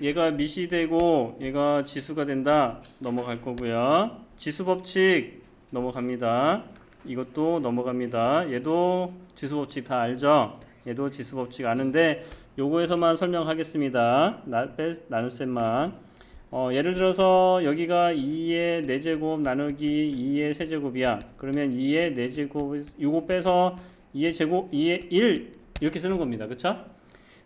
얘가 미시 되고 얘가 지수가 된다 넘어갈 거고요. 지수 법칙 넘어갑니다. 이것도 넘어갑니다. 얘도 지수 법칙 다 알죠? 얘도 지수 법칙 아는데 요거에서만 설명하겠습니다. 나눗셈만. 예를 들어서 여기가 2의 4제곱 나누기 2의 세제곱이야. 그러면 2의 4제곱 요거 빼서 2의 제곱 2의 1 이렇게 쓰는 겁니다. 그쵸?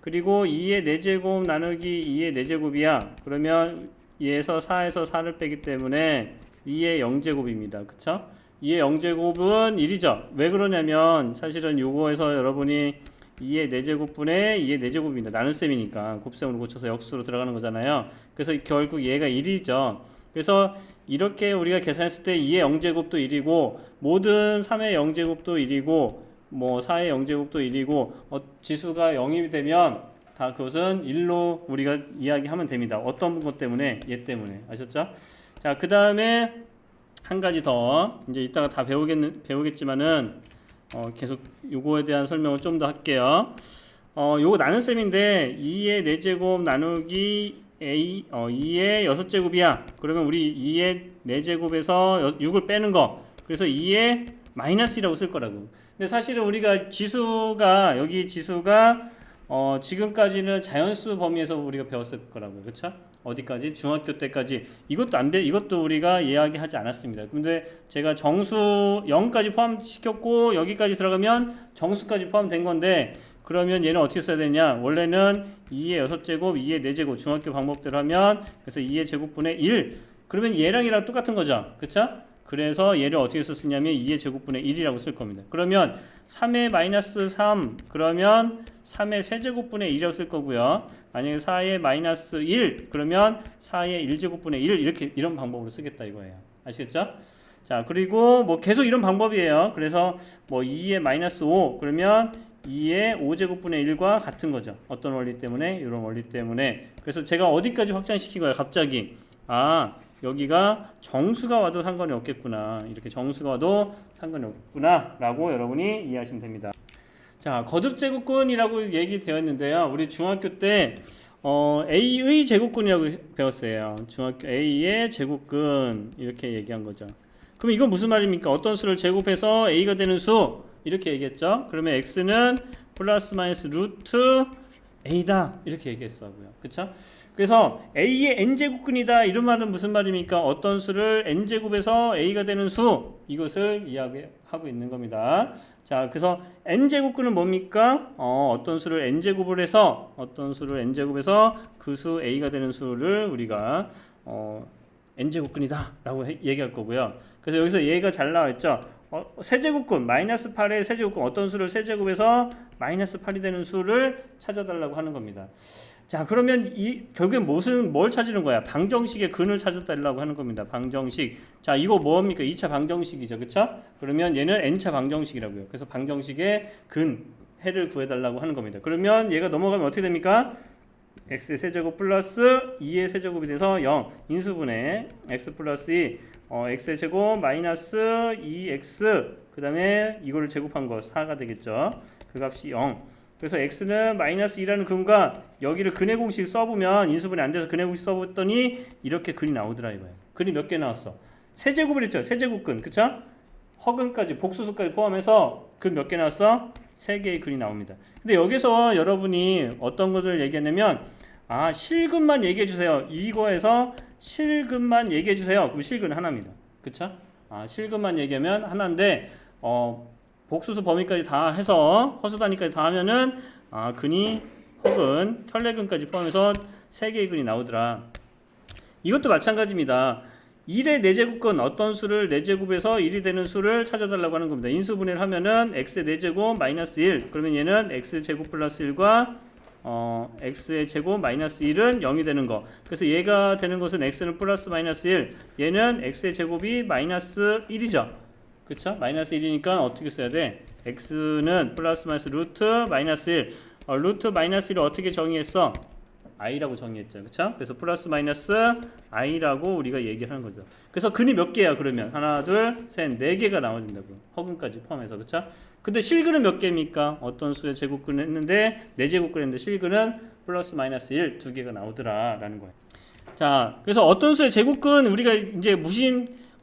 그리고 2의 4제곱 나누기 2의 4제곱이야. 그러면 2에서 4에서 4를 빼기 때문에 2의 0제곱입니다. 그쵸? 2의 0제곱은 1이죠. 왜 그러냐면 사실은 요거에서 여러분이 2의 4제곱분의 2의 4제곱입니다. 나눗셈이니까 곱셈으로 고쳐서 역수로 들어가는 거잖아요. 그래서 결국 얘가 1이죠. 그래서 이렇게 우리가 계산했을 때 2의 0제곱도 1이고 모든 3의 0제곱도 1이고 뭐 4의 0제곱도 1이고 지수가 0이 되면 다 그것은 1로 우리가 이야기하면 됩니다. 어떤 것 때문에? 얘 때문에. 아셨죠? 자, 그 다음에 한 가지 더 이제 이따가 다 배우겠지만은 계속 요거에 대한 설명을 좀 더 할게요. 요거 나눗셈인데 2의 4제곱 나누기 2의 6제곱이야. 그러면 우리 2의 4제곱에서 6을 빼는 거. 그래서 2의 마이너스라고 쓸 거라고. 근데 사실은 우리가 지수가 여기 지수가 지금까지는 자연수 범위에서 우리가 배웠을 거라고요. 그쵸? 어디까지? 중학교 때까지. 이것도 우리가 이야기하지 않았습니다. 근데 제가 정수 0까지 포함시켰고 여기까지 들어가면 정수까지 포함된 건데 그러면 얘는 어떻게 써야 되냐? 원래는 2의 6제곱, 2의 4제곱 중학교 방법대로 하면 그래서 2의 제곱분의 1. 그러면 얘랑 똑같은 거죠. 그쵸? 그래서 얘를 어떻게 썼냐면 2의 제곱분의 1이라고 쓸 겁니다. 그러면 3의 마이너스 3 그러면 3의 세제곱분의 1이라고 쓸 거고요. 만약에 4의 마이너스 1 그러면 4의 1제곱분의 1 이렇게 이런 방법으로 쓰겠다 이거예요. 아시겠죠? 자, 그리고 뭐 계속 이런 방법이에요. 그래서 뭐 2의 마이너스 5 그러면 2의 5제곱분의 1과 같은 거죠. 어떤 원리 때문에? 이런 원리 때문에. 그래서 제가 어디까지 확장시킨 거예요? 갑자기. 여기가 정수가 와도 상관이 없겠구나. 이렇게 정수가 와도 상관이 없구나 라고 여러분이 이해하시면 됩니다. 자, 거듭제곱근이라고 얘기되었는데요. 우리 중학교 때 A의 제곱근이라고 배웠어요. 중학교 A의 제곱근 이렇게 얘기한 거죠. 그럼 이건 무슨 말입니까? 어떤 수를 제곱해서 A가 되는 수 이렇게 얘기했죠. 그러면 X는 플러스 마이너스 루트 A다 이렇게 얘기했어요. 그쵸? 그래서 A의 n제곱근이다 이런 말은 무슨 말입니까? 어떤 수를 n제곱에서 A가 되는 수 이것을 이야기하고 있는 겁니다. 자, 그래서 n제곱근은 뭡니까? 어떤 수를 n제곱을 해서 그 수 A가 되는 수를 우리가 n제곱근이다 라고 얘기할 거고요. 그래서 여기서 얘가 잘 나와 있죠. 세제곱근 마이너스 8의 세제곱근 어떤 수를 세제곱해서 마이너스 8이 되는 수를 찾아달라고 하는 겁니다. 자, 그러면 결국엔 뭘 찾으는 거야? 방정식의 근을 찾아달라고 하는 겁니다. 방정식. 자, 이거 뭡니까? 2차 방정식이죠. 그쵸? 그러면 얘는 n차 방정식이라고요. 그래서 방정식의 근, 해를 구해달라고 하는 겁니다. 그러면 얘가 넘어가면 어떻게 됩니까? x의 세제곱 플러스 2의 세제곱이 돼서 0. 인수분해 x 플러스 2. x의 제곱 마이너스 2x. 그 다음에 이거를 제곱한 거 4가 되겠죠. 그 값이 0. 그래서 x는 마이너스 2라는 근과 여기를 근의 공식 써보면 인수분해 안 돼서 근의 공식 써봤더니 이렇게 근이 나오더라 이거예요. 근이 몇 개 나왔어? 세제곱을 했죠. 세제곱근. 그쵸? 허근까지 복수수까지 포함해서 근 몇 개 나왔어? 3개의 근이 나옵니다. 근데 여기서 여러분이 어떤 것을 얘기했냐면 실근만 얘기해 주세요. 이거에서 실근만 얘기해 주세요. 그럼 실근 하나입니다. 그쵸? 실근만 얘기하면 하나인데 복수수 범위까지 다 해서 허수 단위까지 다 하면은 근이 혹은 혈례근까지 포함해서 3개의 근이 나오더라. 이것도 마찬가지입니다. 1의 4제곱근 어떤 수를 4제곱에서 1이 되는 수를 찾아달라고 하는 겁니다. 인수분해를 하면은 x의 4제곱 마이너스 1 그러면 얘는 x제곱 플러스 1과 x의 제곱 마이너스 1은 0이 되는 거. 그래서 얘가 되는 것은 x는 플러스 마이너스 1 얘는 x의 제곱이 마이너스 1이죠. 그쵸? 마이너스 1이니까 어떻게 써야 돼? x는 플러스 마이너스 루트 마이너스 1 루트 마이너스 1을 어떻게 정의했어? i라고 정의했죠. 그쵸? 그래서 플러스 마이너스 i라고 우리가 얘기를 하는 거죠. 그래서 근이 몇 개야 그러면? 하나, 둘, 셋, 네 개가 나와준다고요. 허근까지 포함해서. 그쵸? 근데 실근은 몇 개입니까? 어떤 수의 제곱근을 했는데 네 제곱근을 했는데 실근은 플러스 마이너스 1 두 개가 나오더라 라는 거예요. 자, 그래서 어떤 수의 제곱근 우리가 이제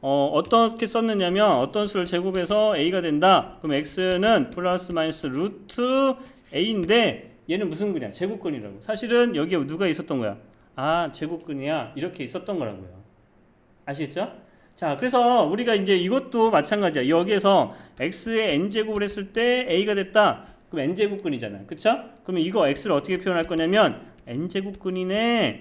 어떻게 썼느냐면 어떤 수를 제곱해서 a가 된다. 그럼 x는 플러스 마이너스 루트 a인데 얘는 무슨 근이야? 제곱근이라고. 사실은 여기에 누가 있었던 거야? 아, 제곱근이야. 이렇게 있었던 거라고요. 아시겠죠? 자, 그래서 우리가 이제 이것도 마찬가지야. 여기에서 x의 n제곱을 했을 때 a가 됐다. 그럼 n제곱근이잖아요. 그쵸? 그러면 이거 x를 어떻게 표현할 거냐면 n제곱근이네.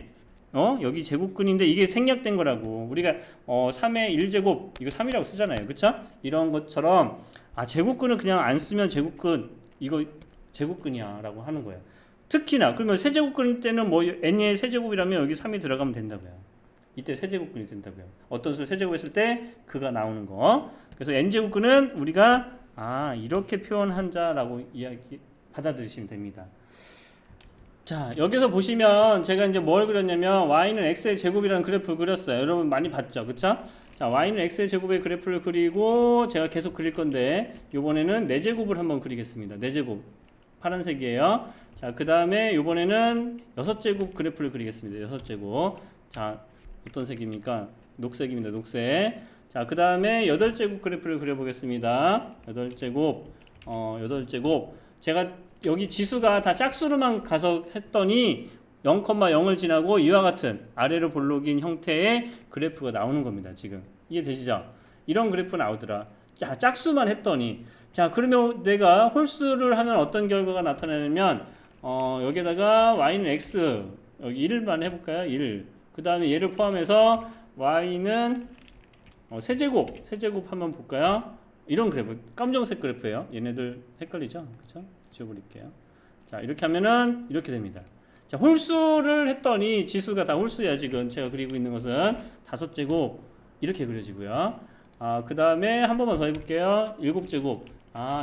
여기 제곱근인데 이게 생략된 거라고. 우리가 3의 1제곱 이거 3이라고 쓰잖아요. 그쵸? 이런 것처럼 제곱근은 그냥 안 쓰면 제곱근 이거 제곱근이야 라고 하는 거예요. 특히나 그러면 세제곱근 때는 뭐 n의 세제곱이라면 여기 3이 들어가면 된다고요. 이때 세제곱근이 된다고요. 어떤 수를 세제곱했을 때 그가 나오는 거. 그래서 n제곱근은 우리가 이렇게 표현한 자라고 이야기 받아들이시면 됩니다. 자, 여기서 보시면 제가 이제 뭘 그렸냐면 y는 x의 제곱이라는 그래프를 그렸어요. 여러분 많이 봤죠? 그쵸? 자, y는 x의 제곱의 그래프를 그리고 제가 계속 그릴 건데 요번에는 4제곱을 한번 그리겠습니다. 4제곱 파란색이에요. 자, 그 다음에 요번에는 6제곱 그래프를 그리겠습니다. 6제곱. 자, 어떤 색입니까? 녹색입니다. 녹색. 자, 그 다음에 8제곱 그래프를 그려보겠습니다. 8제곱. 제가 여기 지수가 다 짝수로만 가서 했더니 0,0을 지나고 이와 같은 아래로 볼록인 형태의 그래프가 나오는 겁니다. 지금 이해되시죠? 이런 그래프 나오더라. 자, 짝수만 했더니 자, 그러면 내가 홀수를 하면 어떤 결과가 나타나냐면 여기에다가 y는 x 여기 1만 해볼까요? 1. 그 다음에 얘를 포함해서 y는 세제곱 한번 볼까요? 이런 그래프, 검정색 그래프예요. 얘네들 헷갈리죠? 그쵸? 지워버릴게요. 자, 이렇게 하면은 이렇게 됩니다. 자, 홀수를 했더니 지수가 다 홀수야. 지금 제가 그리고 있는 것은 5제곱 이렇게 그려지고요. 그 다음에 한 번만 더 해볼게요. 7제곱.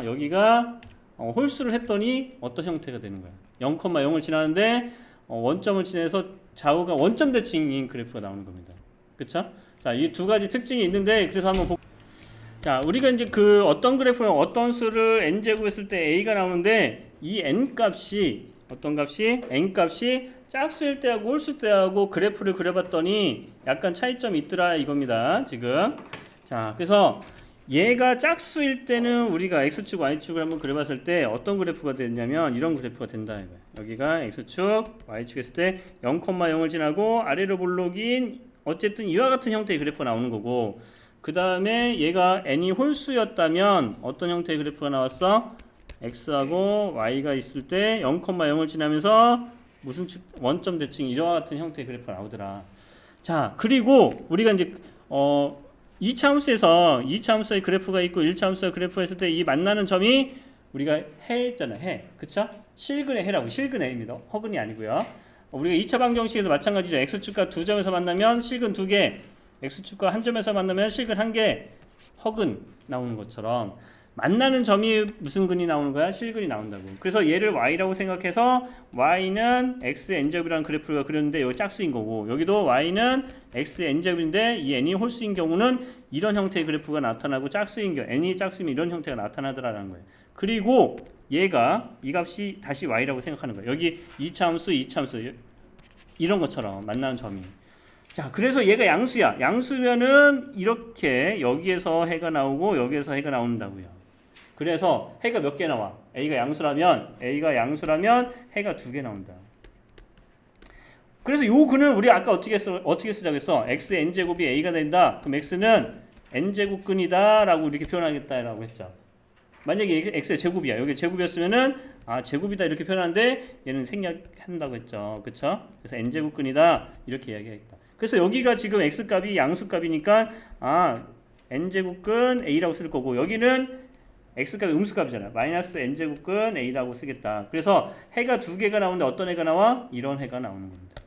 여기가 홀수를 했더니 어떤 형태가 되는 거야? 0,0을 지나는데 원점을 지나서 좌우가 원점 대칭인 그래프가 나오는 겁니다. 그쵸? 자, 이 두 가지 특징이 있는데 그래서 한번 자, 우리가 이제 그 어떤 그래프는 어떤 수를 n제곱 했을 때 a가 나오는데 이 n값이 어떤 값이? n값이 짝수일 때하고 홀수 때하고 그래프를 그려봤더니 약간 차이점이 있더라 이겁니다. 지금. 자, 그래서 얘가 짝수일 때는 우리가 x축, y축을 한번 그려봤을 때 어떤 그래프가 됐냐면 이런 그래프가 된다 이거예요. 여기가 x축, y축 했을 때 0,0을 지나고 아래로 볼록인 어쨌든 이와 같은 형태의 그래프가 나오는 거고 그 다음에 얘가 n이 홀수였다면 어떤 형태의 그래프가 나왔어? x하고 y가 있을 때 0,0을 지나면서 무슨 원점 대칭 이와 같은 형태의 그래프가 나오더라. 자, 그리고 우리가 이제 2차 함수에서 2차 함수의 그래프가 있고 1차 함수의 그래프가 있을 때 이 만나는 점이 우리가 해잖아. 해. 그쵸? 실근의 해라고. 실근의 해입니다. 허근이 아니고요. 우리가 2차 방정식에서 마찬가지죠. x축과 두 점에서 만나면 실근 2개, x축과 한 점에서 만나면 실근 1개, 허근 나오는 것처럼 만나는 점이 무슨 근이 나오는 거야? 실근이 나온다고. 그래서 얘를 y라고 생각해서 y는 x의 n제곱이라는 그래프가 그렸는데 여기 짝수인 거고 여기도 y는 x의 n제곱인데 이 n이 홀수인 경우는 이런 형태의 그래프가 나타나고 짝수인 경우 n이 짝수이면 이런 형태가 나타나더라는 거예요. 그리고 얘가 이 값이 다시 y라고 생각하는 거예요. 여기 2차 함수, 2차 함수 이런 것처럼 만나는 점이. 자, 그래서 얘가 양수야. 양수면은 이렇게 여기에서 해가 나오고 여기에서 해가 나온다고요. 그래서 해가 몇 개 나와? A가 양수라면 해가 2개 나온다. 그래서 요 근을 우리 아까 어떻게 쓰자고 했어? x n제곱이 A가 된다. 그럼 x는 n제곱근이다 라고 이렇게 표현하겠다 라고 했죠. 만약에 x의 제곱이야. 여기 제곱이었으면은 제곱이다 이렇게 표현하는데 얘는 생략한다고 했죠. 그쵸? 그래서 n제곱근이다 이렇게 이야기하겠다. 그래서 여기가 지금 x값이 양수값이니까 n제곱근 a라고 쓸 거고 여기는 x값이 음수값이잖아. 마이너스 n제곱근 a라고 쓰겠다. 그래서 해가 2개가 나오는데 어떤 해가 나와? 이런 해가 나오는 겁니다.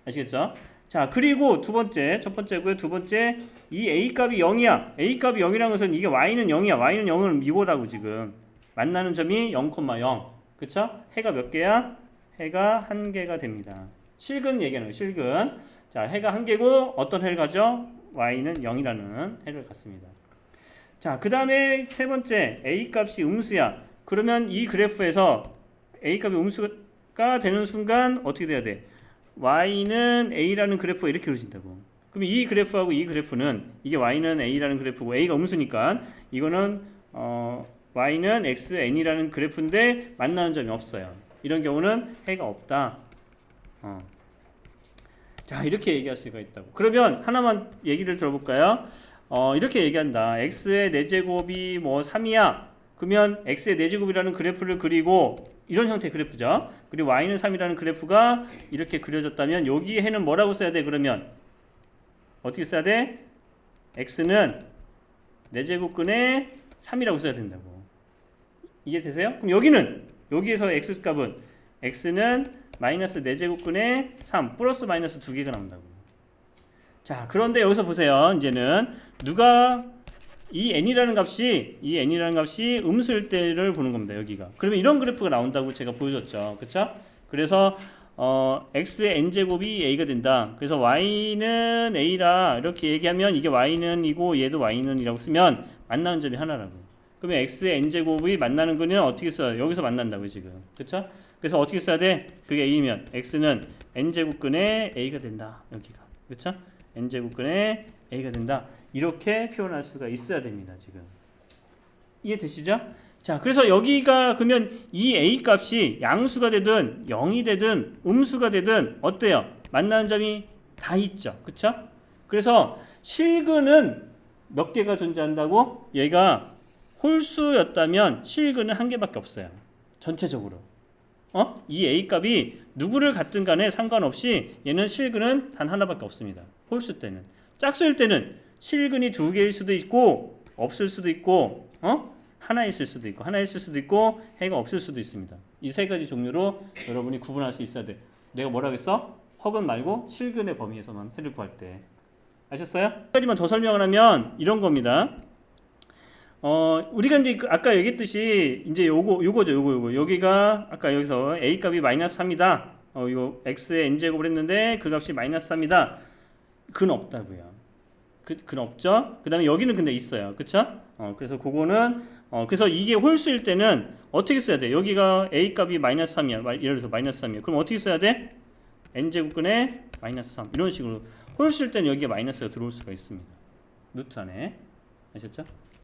아시겠죠? 자, 그리고 첫 번째고요. 두 번째, 이 a값이 0이야. a값이 0이라는 것은 이게 y는 0이야. y는 0을 미보라고 지금. 만나는 점이 0,0. 그쵸? 해가 몇 개야? 해가 1개가 됩니다. 실근 얘기하는 거예요. 실근. 자, 해가 1개고 어떤 해를 가죠? y는 0이라는 해를 갖습니다. 자, 그 다음에 세 번째 a 값이 음수야. 그러면 이 그래프에서 a 값이 음수가 되는 순간 어떻게 돼야 돼? y는 a라는 그래프가 이렇게 그려진다고. 그럼 이 그래프하고 이 그래프는 이게 y는 a라는 그래프고 a가 음수니까 이거는 y는 xn이라는 그래프인데 만나는 점이 없어요. 이런 경우는 해가 없다. 자, 이렇게 얘기할 수가 있다고. 그러면 하나만 얘기를 들어볼까요? 이렇게 얘기한다. x의 4제곱이 뭐 3이야. 그러면 x의 4제곱이라는 그래프를 그리고 이런 형태의 그래프죠. 그리고 y는 3이라는 그래프가 이렇게 그려졌다면 여기 해는 뭐라고 써야 돼? 그러면 어떻게 써야 돼? x는 4제곱근의 3이라고 써야 된다고. 이해 되세요? 그럼 여기에서 x값은 x는 마이너스 4제곱근의 3 플러스 마이너스 2개가 나온다고. 자, 그런데 여기서 보세요. 이제는 누가 이 n이라는 값이 음수일 때를 보는 겁니다. 여기가. 그러면 이런 그래프가 나온다고 제가 보여줬죠. 그쵸? 그래서 x의 n제곱이 a가 된다. 그래서 y는 a라 이렇게 얘기하면 이게 y는 이고 얘도 y는 이라고 쓰면 만나는 점이 하나라고. 그러면 x의 n제곱이 만나는 거는 어떻게 써요? 여기서 만난다고 지금. 그쵸? 그래서 어떻게 써야 돼? 그게 a면 x는 n제곱근의 a가 된다. 여기가. 그쵸? n제곱근의 a가 된다. 이렇게 표현할 수가 있어야 됩니다. 지금. 이해되시죠? 자, 그래서 여기가 그러면 이 a 값이 양수가 되든 0이 되든 음수가 되든 어때요? 만나는 점이 다 있죠. 그쵸? 그래서 실근은 몇 개가 존재한다고? 얘가 홀수였다면 실근은 1개밖에 없어요. 전체적으로. 이 a 값이 누구를 갖든 간에 상관없이 얘는 실근은 단 하나밖에 없습니다. 홀수 때는. 짝수일 때는 실근이 2개일 수도 있고 없을 수도 있고 하나 있을 수도 있고 하나 있을 수도 있고 해가 없을 수도 있습니다. 이 세 가지 종류로 여러분이 구분할 수 있어야 돼. 내가 뭐라고 했어? 허근 말고 실근의 범위에서만 해를 구할 때. 아셨어요? 한 가지만 더 설명을 하면 이런 겁니다. 우리가 이제 아까 얘기했듯이 이제 요거죠. 여기가 아까 여기서 a 값이 마이너스 3이다. 요 x의 n제곱을 했는데 그 값이 마이너스 3이다. 그는 없다고요. 그는 없죠. 그 다음에 여기는 근데 있어요. 그쵸? 그래서 그거는 그래서 이게 홀수일 때는 어떻게 써야 돼? 여기가 a 값이 마이너스 3이야. 예를 들어서 마이너스 3이야. 그럼 어떻게 써야 돼? n제곱근의 마이너스 3 이런 식으로 홀수일 때는 여기에 마이너스가 들어올 수가 있습니다. 루트 안에. 아셨죠?